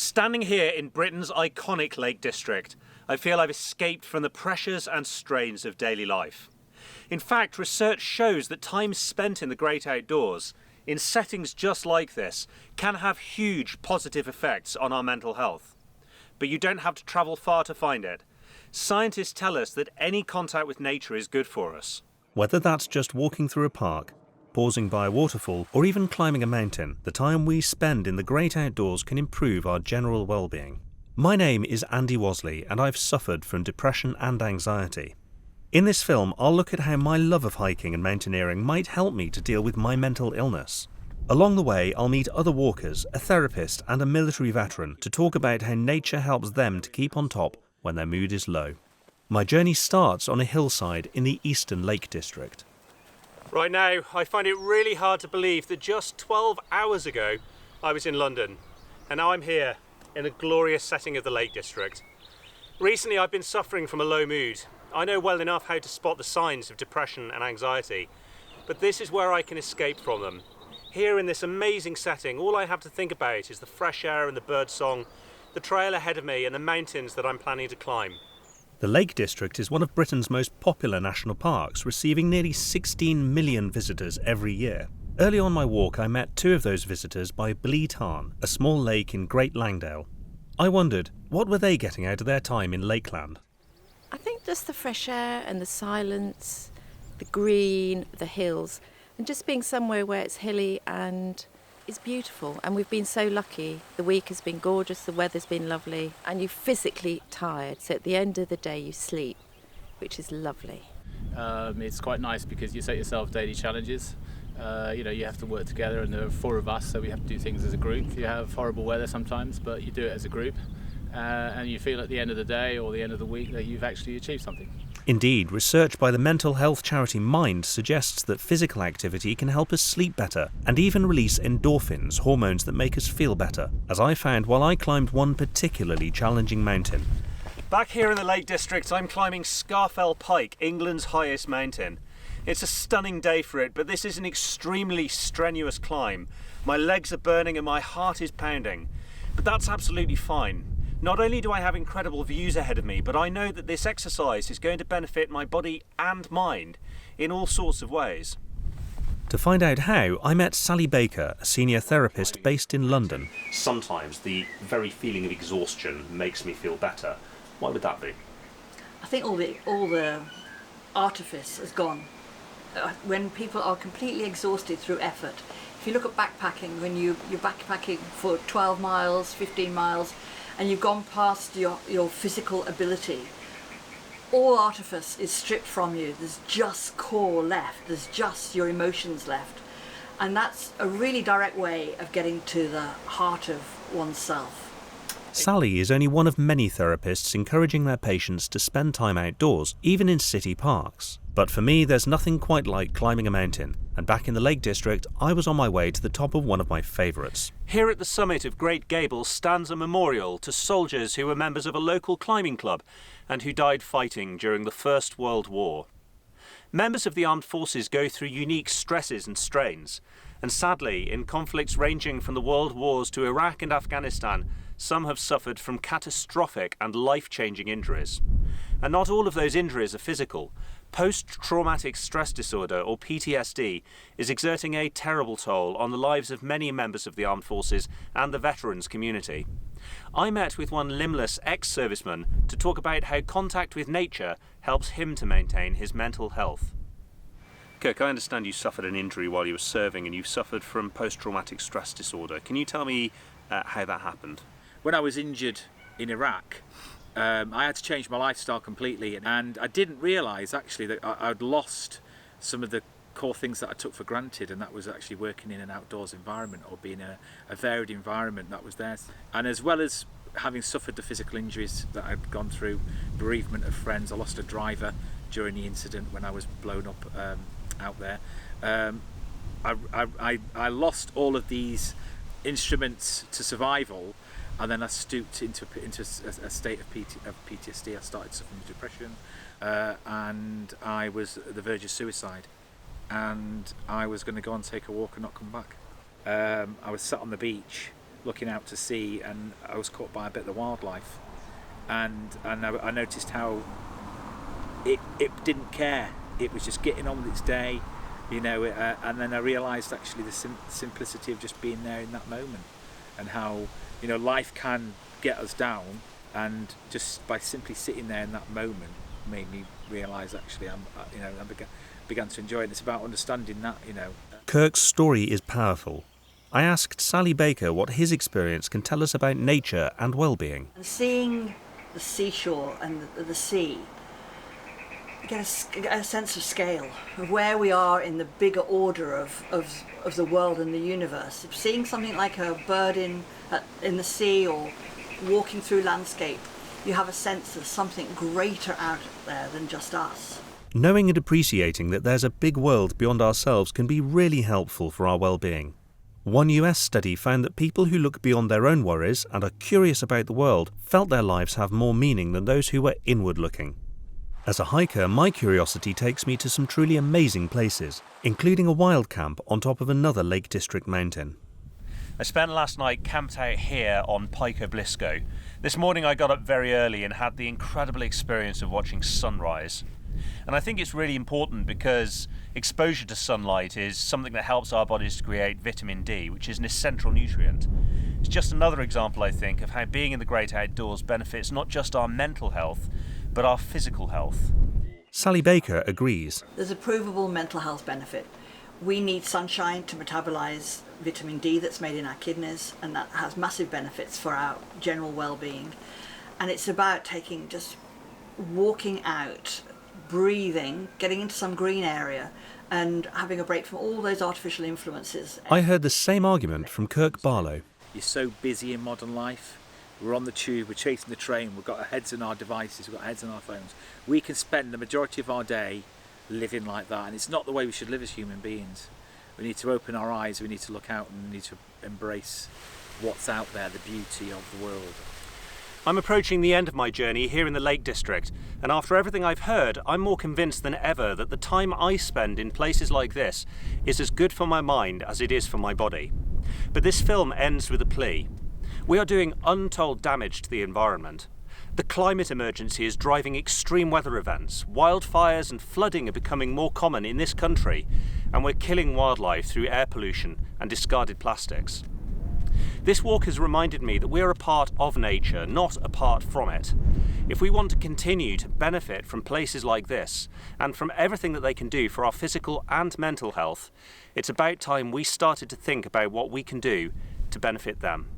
Standing here in Britain's iconic Lake District, I feel I've escaped from the pressures and strains of daily life. In fact, research shows that time spent in the great outdoors, in settings just like this, can have huge positive effects on our mental health. But you don't have to travel far to find it. Scientists tell us that any contact with nature is good for us. Whether that's just walking through a park, pausing by a waterfall, or even climbing a mountain, the time we spend in the great outdoors can improve our general well-being. My name is Andy Wasley, and I've suffered from depression and anxiety. In this film, I'll look at how my love of hiking and mountaineering might help me to deal with my mental illness. Along the way, I'll meet other walkers, a therapist, and a military veteran to talk about how nature helps them to keep on top when their mood is low. My journey starts on a hillside in the Eastern Lake District. Right now, I find it really hard to believe that just 12 hours ago, I was in London, and now I'm here in the glorious setting of the Lake District. Recently, I've been suffering from a low mood. I know well enough how to spot the signs of depression and anxiety, but this is where I can escape from them. Here in this amazing setting, all I have to think about is the fresh air and the bird song, the trail ahead of me and the mountains that I'm planning to climb. The Lake District is one of Britain's most popular national parks, receiving nearly 16 million visitors every year. Early on my walk, I met two of those visitors by Blee Tarn, a small lake in Great Langdale. I wondered, what were they getting out of their time in Lakeland? I think just the fresh air and the silence, the green, the hills, and just being somewhere where it's hilly and it's beautiful. And we've been so lucky. The week has been gorgeous, the weather's been lovely, and you're physically tired. So at the end of the day, you sleep, which is lovely. It's quite nice because you set yourself daily challenges. You have to work together, and there are four of us, so we have to do things as a group. You have horrible weather sometimes, but you do it as a group. And you feel at the end of the day or the end of the week that you've actually achieved something. Indeed, research by the mental health charity Mind suggests that physical activity can help us sleep better and even release endorphins, hormones that make us feel better, as I found while I climbed one particularly challenging mountain. Back here in the Lake District, I'm climbing Scafell Pike, England's highest mountain. It's a stunning day for it, but this is an extremely strenuous climb. My legs are burning and my heart is pounding. But that's absolutely fine. Not only do I have incredible views ahead of me, but I know that this exercise is going to benefit my body and mind in all sorts of ways. To find out how, I met Sally Baker, a senior therapist based in London. Sometimes the very feeling of exhaustion makes me feel better. Why would that be? I think all the artifice has gone. When people are completely exhausted through effort. If you look at backpacking, when you're backpacking for 12 miles, 15 miles, and you've gone past your physical ability, all artifice is stripped from you. There's just core left. There's just your emotions left. And that's a really direct way of getting to the heart of oneself. Sally is only one of many therapists encouraging their patients to spend time outdoors, even in city parks. But for me, there's nothing quite like climbing a mountain. And back in the Lake District, I was on my way to the top of one of my favourites. Here at the summit of Great Gable stands a memorial to soldiers who were members of a local climbing club and who died fighting during the First World War. Members of the armed forces go through unique stresses and strains, and sadly, in conflicts ranging from the world wars to Iraq and Afghanistan, some have suffered from catastrophic and life-changing injuries. And not all of those injuries are physical. Post-traumatic stress disorder, or PTSD, is exerting a terrible toll on the lives of many members of the armed forces and the veterans community. I met with one limbless ex-serviceman to talk about how contact with nature helps him to maintain his mental health. Kirk, I understand you suffered an injury while you were serving and you suffered from post-traumatic stress disorder. Can you tell me how that happened? When I was injured in Iraq, I had to change my lifestyle completely, and I didn't realise actually that I'd lost some of the core things that I took for granted, and that was actually working in an outdoors environment or being a varied environment that was there. And as well as having suffered the physical injuries that I'd gone through, bereavement of friends, I lost a driver during the incident when I was blown up out there. I lost all of these instruments to survival. And then I stooped into a state of PTSD. I started suffering depression, and I was at the verge of suicide. And I was going to go and take a walk and not come back. I was sat on the beach, looking out to sea, and I was caught by a bit of the wildlife, and I noticed how it didn't care. It was just getting on with its day, you know. And then I realised actually the simplicity of just being there in that moment, and how, you know, life can get us down, and just by simply sitting there in that moment made me realise actually I began to enjoy it. It's about understanding that, you know. Kirk's story is powerful. I asked Sally Baker what his experience can tell us about nature and well-being. And seeing the seashore and the sea, you get a sense of scale, of where we are in the bigger order of the world and the universe. Seeing something like a bird in the sea or walking through landscape, you have a sense of something greater out there than just us. Knowing and appreciating that there's a big world beyond ourselves can be really helpful for our well-being. One US study found that people who look beyond their own worries and are curious about the world felt their lives have more meaning than those who were inward-looking. As a hiker, my curiosity takes me to some truly amazing places, including a wild camp on top of another Lake District mountain. I spent last night camped out here on Pico Blisco. This morning I got up very early and had the incredible experience of watching sunrise. And I think it's really important because exposure to sunlight is something that helps our bodies to create vitamin D, which is an essential nutrient. It's just another example, I think, of how being in the great outdoors benefits not just our mental health, but our physical health. Sally Baker agrees. There's a provable mental health benefit. We need sunshine to metabolise vitamin D that's made in our kidneys, and that has massive benefits for our general well-being. And it's about just walking out, breathing, getting into some green area, and having a break from all those artificial influences. I heard the same argument from Kirk Barlow. You're so busy in modern life. We're on the tube, we're chasing the train, we've got our heads in our devices, we've got our heads in our phones. We can spend the majority of our day living like that, and it's not the way we should live as human beings. We need to open our eyes, we need to look out, and we need to embrace what's out there, the beauty of the world. I'm approaching the end of my journey here in the Lake District, and after everything I've heard, I'm more convinced than ever that the time I spend in places like this is as good for my mind as it is for my body. But this film ends with a plea. We are doing untold damage to the environment. The climate emergency is driving extreme weather events. Wildfires and flooding are becoming more common in this country, and we're killing wildlife through air pollution and discarded plastics. This walk has reminded me that we are a part of nature, not apart from it. If we want to continue to benefit from places like this, and from everything that they can do for our physical and mental health, it's about time we started to think about what we can do to benefit them.